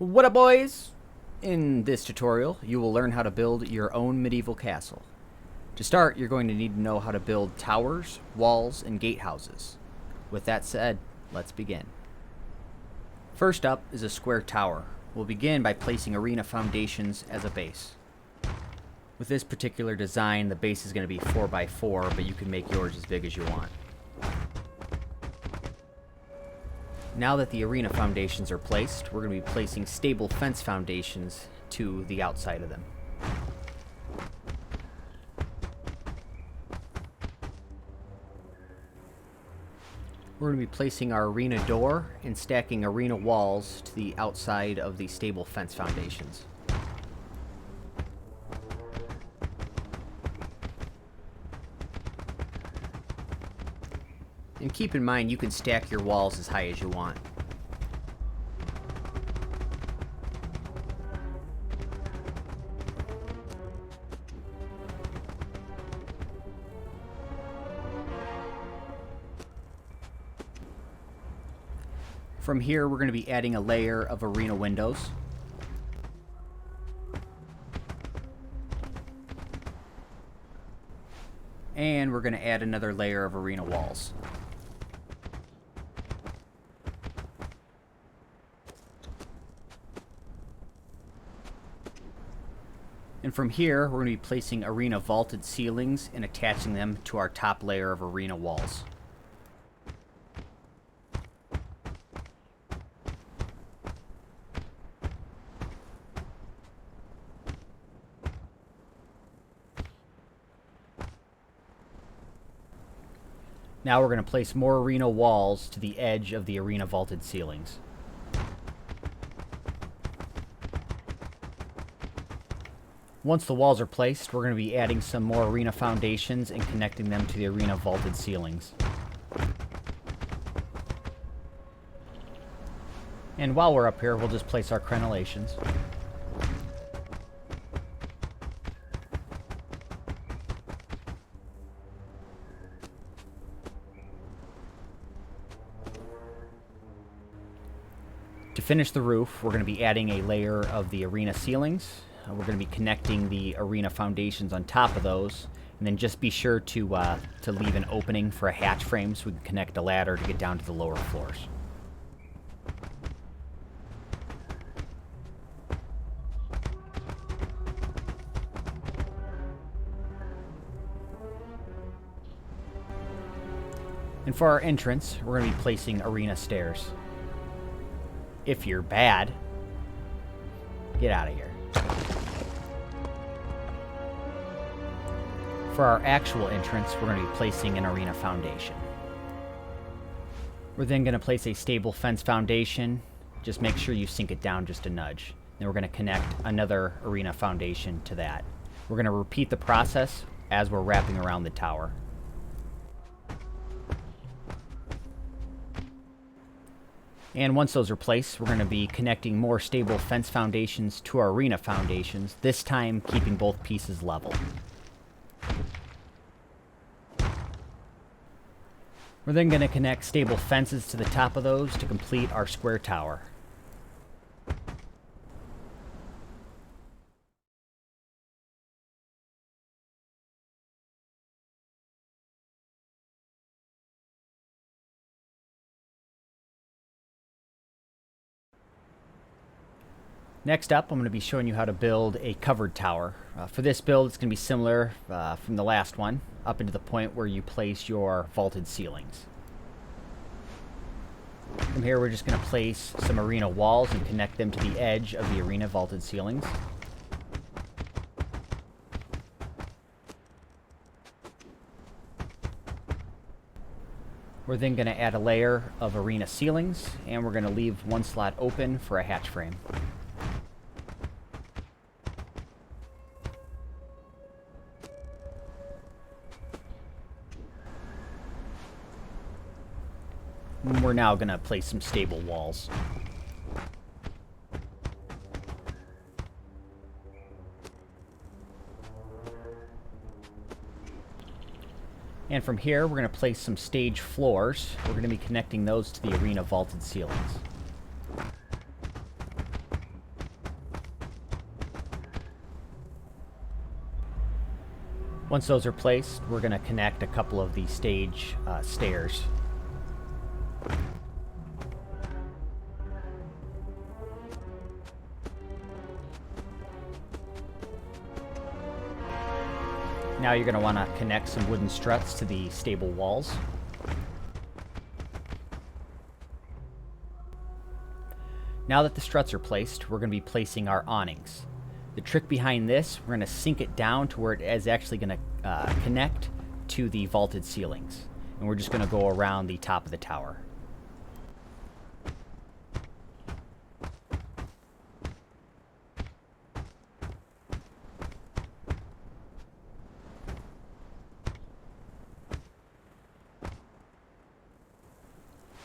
What up, boys? In this tutorial, you will learn how to build your own medieval castle. To start, you're going to need to know how to build towers, walls, and gatehouses. With that said, let's begin. First up is a square tower. We'll begin by placing arena foundations as a base. With this particular design, the base is going to be 4x4, but you can make yours as big as you want. Now that the arena foundations are placed, we're going to be placing stable fence foundations to the outside of them. We're going to be placing our arena door and stacking arena walls to the outside of the stable fence foundations. And keep in mind, you can stack your walls as high as you want. From here, we're going to be adding a layer of arena windows. And we're going to add another layer of arena walls. And from here, we're going to be placing arena vaulted ceilings and attaching them to our top layer of arena walls. Now we're going to place more arena walls to the edge of the arena vaulted ceilings. Once the walls are placed, we're going to be adding some more arena foundations and connecting them to the arena vaulted ceilings. And while we're up here, we'll just place our crenellations. To finish the roof, we're going to be adding a layer of the arena ceilings. We're going to be connecting the arena foundations on top of those, and then just be sure to leave an opening for a hatch frame so we can connect a ladder to get down to the lower floors. And for our entrance, we're going to be placing arena stairs. If you're bad, get out of here. For our actual entrance, we're going to be placing an arena foundation. We're then going to place a stable fence foundation. Just make sure you sink it down just a nudge. Then we're going to connect another arena foundation to that. We're going to repeat the process as we're wrapping around the tower. And once those are placed, we're going to be connecting more stable fence foundations to our arena foundations, this time keeping both pieces level. We're then going to connect stable fences to the top of those to complete our square tower. Next up, I'm going to be showing you how to build a covered tower. For this build, it's going to be similar from the last one, up into the point where you place your vaulted ceilings. From here, we're just going to place some arena walls and connect them to the edge of the arena vaulted ceilings. We're then going to add a layer of arena ceilings, and we're going to leave one slot open for a hatch frame. We're now going to place some stable walls. And from here, we're going to place some stage floors. We're going to be connecting those to the arena vaulted ceilings. Once those are placed, we're going to connect a couple of the stage stairs. Now you're going to want to connect some wooden struts to the stable walls. Now that the struts are placed, we're going to be placing our awnings. The trick behind this, we're going to sink it down to where it is actually going to connect to the vaulted ceilings. And we're just going to go around the top of the tower.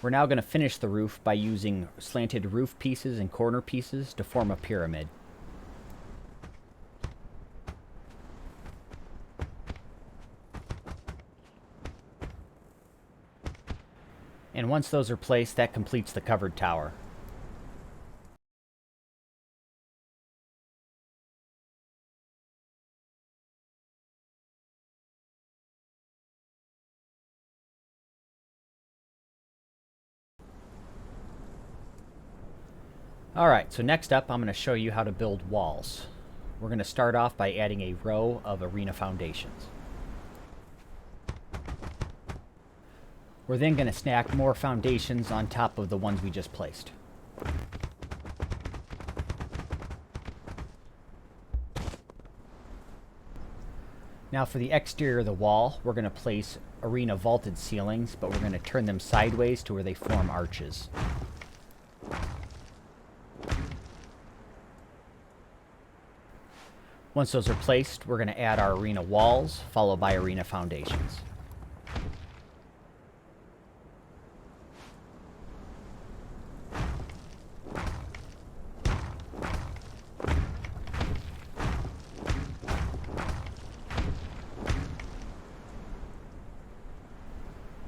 We're now going to finish the roof by using slanted roof pieces and corner pieces to form a pyramid. And once those are placed, that completes the covered tower. Alright, so next up I'm going to show you how to build walls. We're going to start off by adding a row of arena foundations. We're then going to stack more foundations on top of the ones we just placed. Now for the exterior of the wall, we're going to place arena vaulted ceilings, but we're going to turn them sideways to where they form arches. Once those are placed, we're going to add our arena walls, followed by arena foundations.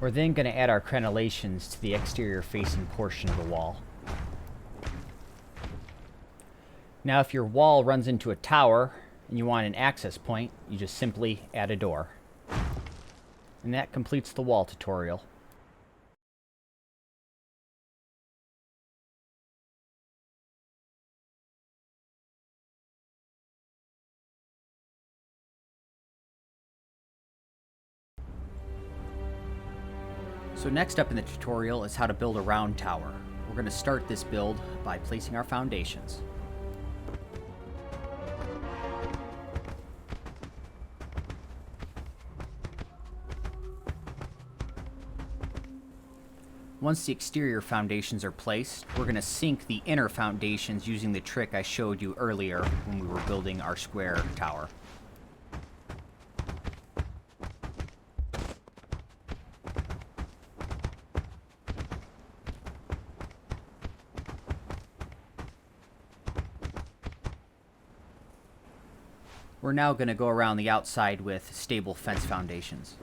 We're then going to add our crenellations to the exterior facing portion of the wall. Now if your wall runs into a tower and you want an access point, you just simply add a door. And that completes the wall tutorial. So next up in the tutorial is how to build a round tower. We're going to start this build by placing our foundations. Once the exterior foundations are placed, we're going to sink the inner foundations using the trick I showed you earlier when we were building our square tower. We're now going to go around the outside with stable fence foundations.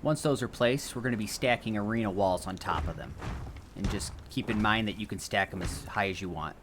Once those are placed, we're going to be stacking arena walls on top of them. And just keep in mind that you can stack them as high as you want.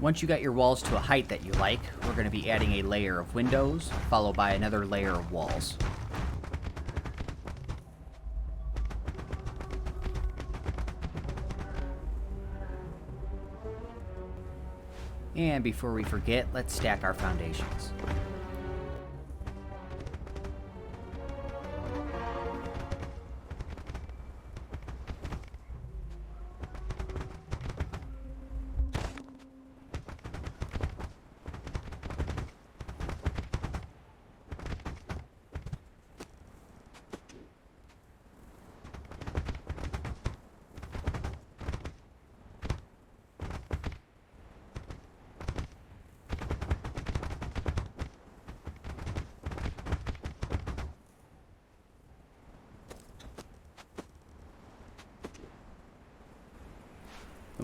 Once you got your walls to a height that you like, we're going to be adding a layer of windows, followed by another layer of walls. And before we forget, let's stack our foundations.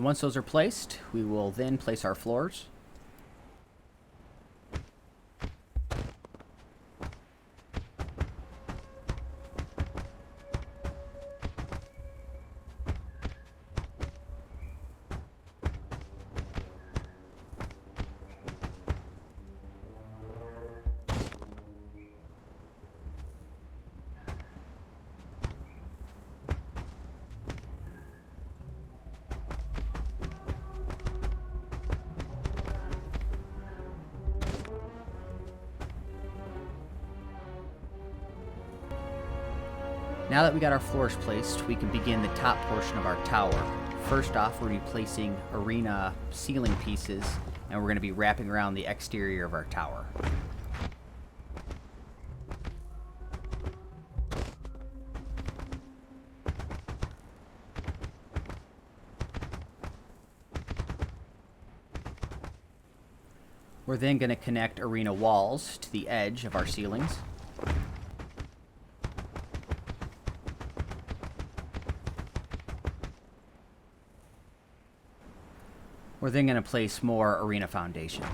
Once those are placed, we will then place our floors. Now that we got our floors placed, we can begin the top portion of our tower. First off, we're going to be placing arena ceiling pieces, and we're going to be wrapping around the exterior of our tower. We're then going to connect arena walls to the edge of our ceilings. We're then going to place more arena foundations.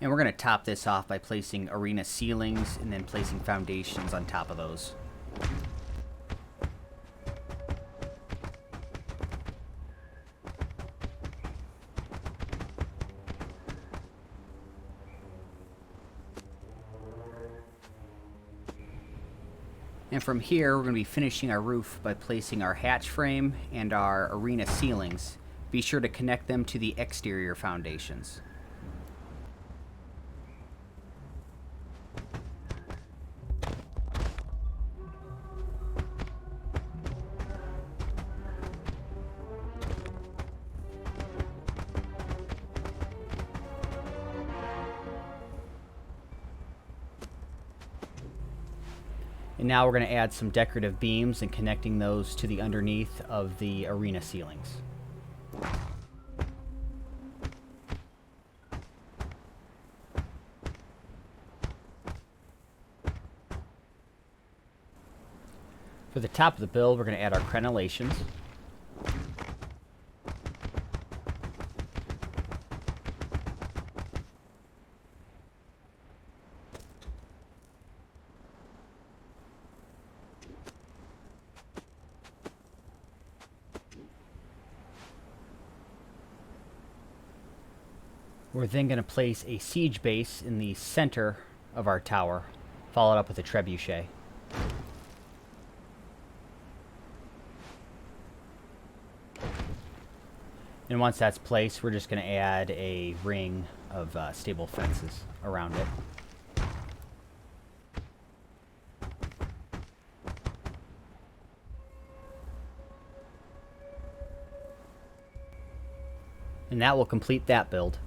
And we're going to top this off by placing arena ceilings and then placing foundations on top of those. And from here, we're going to be finishing our roof by placing our hatch frame and our arena ceilings. Be sure to connect them to the exterior foundations. And now we're going to add some decorative beams and connecting those to the underneath of the arena ceilings. For the top of the build, we're going to add our crenellations. We're then going to place a siege base in the center of our tower, followed up with a trebuchet. And once that's placed, we're just going to add a ring of stable fences around it. And that will complete that build.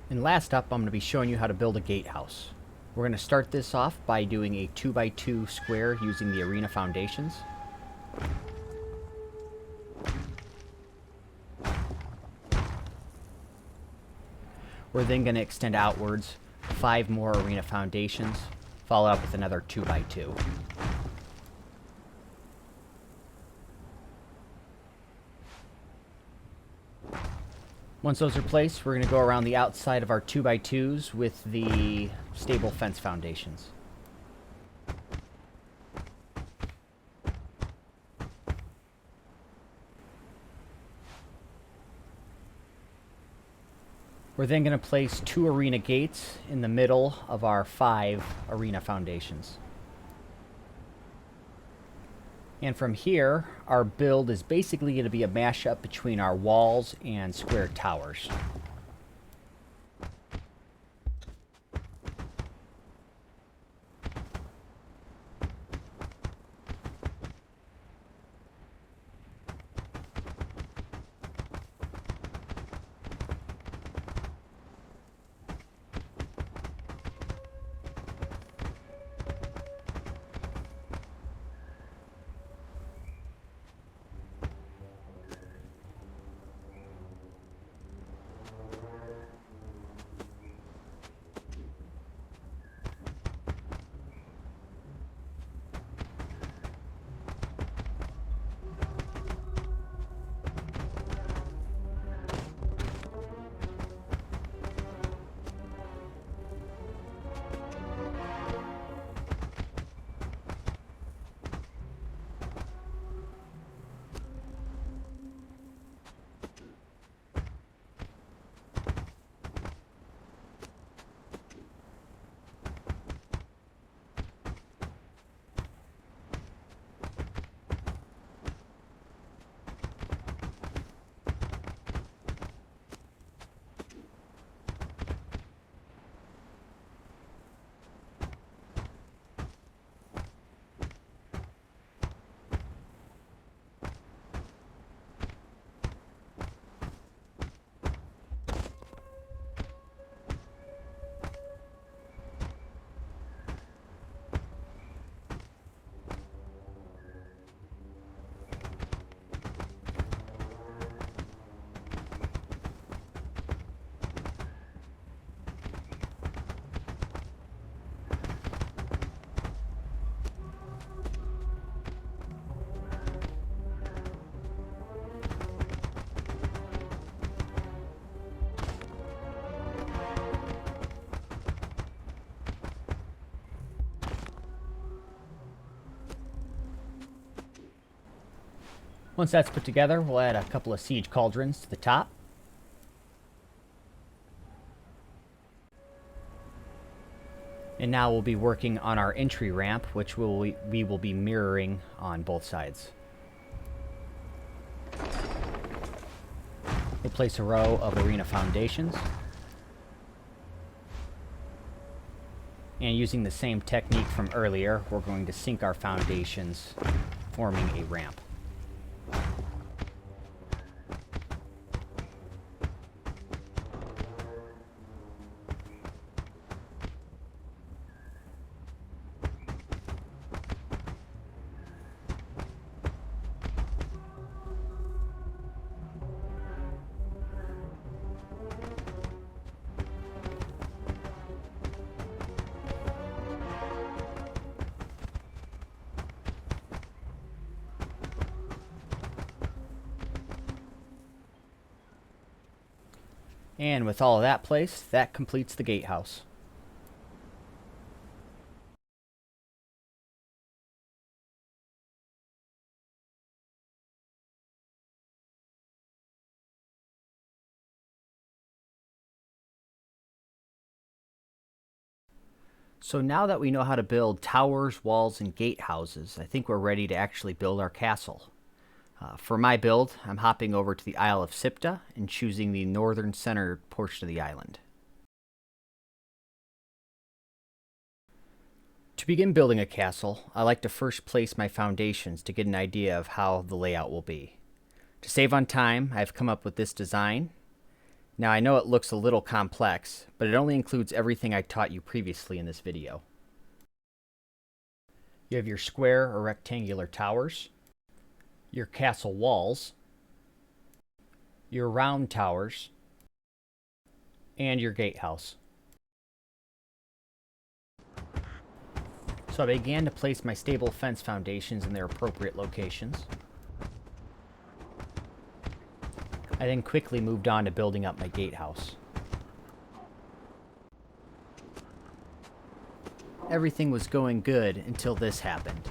And last up, I'm going to be showing you how to build a gatehouse. We're going to start this off by doing a 2x2 square using the arena foundations. We're then going to extend outwards 5 more arena foundations, follow up with another 2x2. Once those are placed, we're going to go around the outside of our 2x2s with the stable fence foundations. We're then going to place 2 arena gates in the middle of our 5 arena foundations. And from here, our build is basically going to be a mashup between our walls and square towers. Once that's put together, we'll add a couple of siege cauldrons to the top. And now we'll be working on our entry ramp, which we will be mirroring on both sides. We'll place a row of arena foundations. And using the same technique from earlier, we're going to sink our foundations, forming a ramp. And with all of that placed, that completes the gatehouse. So now that we know how to build towers, walls, and gatehouses, I think we're ready to actually build our castle. For my build, I'm hopping over to the Isle of Sipta and choosing the northern center portion of the island. To begin building a castle, I like to first place my foundations to get an idea of how the layout will be. To save on time, I've come up with this design. Now I know it looks a little complex, but it only includes everything I taught you previously in this video. You have your square or rectangular towers, your castle walls, your round towers, and your gatehouse. So I began to place my stable fence foundations in their appropriate locations. I then quickly moved on to building up my gatehouse. Everything was going good until this happened.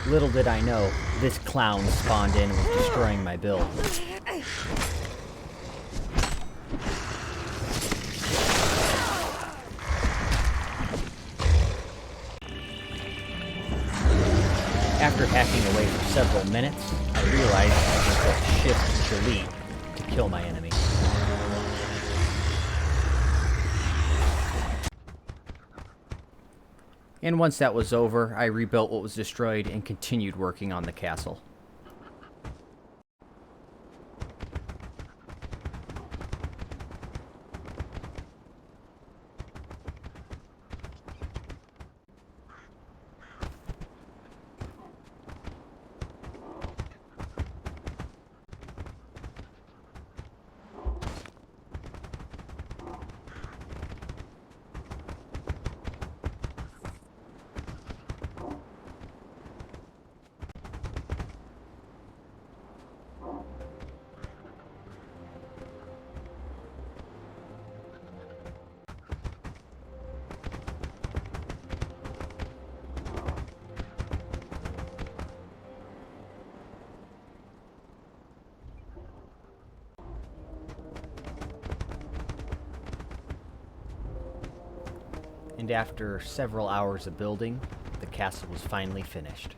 Little did I know, this clown spawned in and was destroying my build. After hacking away for several minutes, I realized I could press Shift Delete to kill my enemy. And once that was over, I rebuilt what was destroyed and continued working on the castle. And after several hours of building, the castle was finally finished.